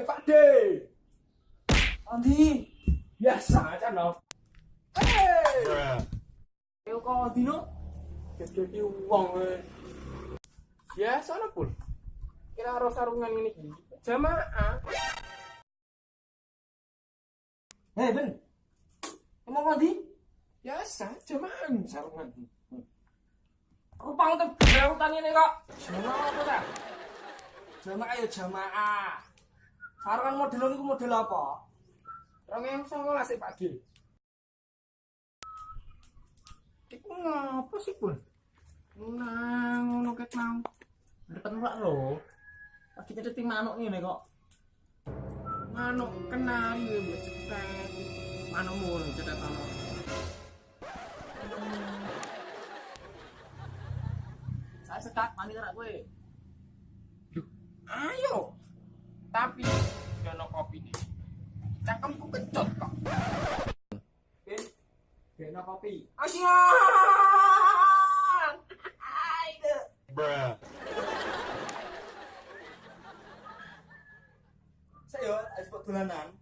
Pak D. Andi. Biasa aja no. Hei. Yo kok dino? Jadi uang. Biasa no pun. Kira harus sarungan ini jamaah. Hei Ben, emang Andi? Biasa jamaah sarungan. Rupang tuh berautan ini kok. Jamaah apa dah? Jamaah ya jamaah. Sarungan model ini model apa? Orang yang songo lah sih Pak D. Iku ngapa sih pun? Nang ngono ket mau. Depan rak lo. Lagi cetek manuk ini kok. Manuk kenari mbok cetek. Manukmu cetek ana. Saya sekat mani kerak gue. Ayo. Tapi jono kopi nih. Cangkemku kecut kok. Bena kopi. Asyik. Aide. Bruh. Saya ekspor dolanan.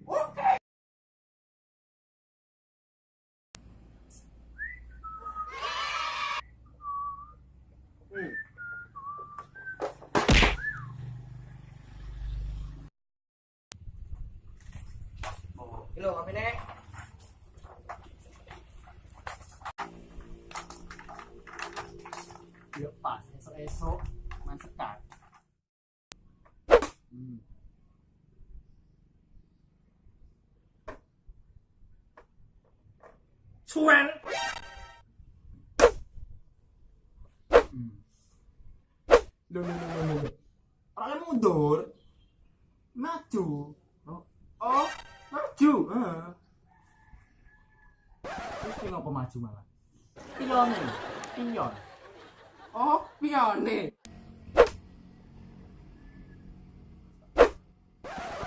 Oke. Halo, kopi nek. Ya pas, esok-esok main sekat. Suwen. Loh. Orangnya mundur. Maju. Oh, maju. Terus ini ngapa maju malah? Pion nih. Pion. Oh, pione.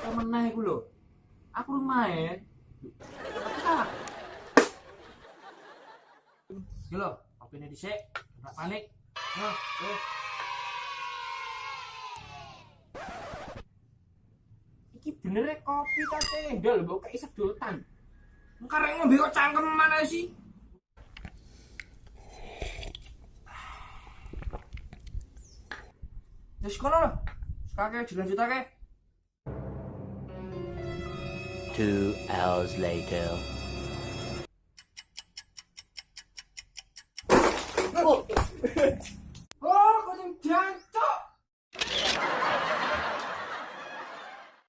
Kau meneh iku lho. Aku main. Aku salah. Iki lho, kopine dhisik, ora panik. Nah, Iki bener kopi ta cendol mbok kei sedotan. Karek ngombe kok cangkeman ae sih. Wis kono lho. Sekake dilanjutake. 2 hours later. Oh, kok sing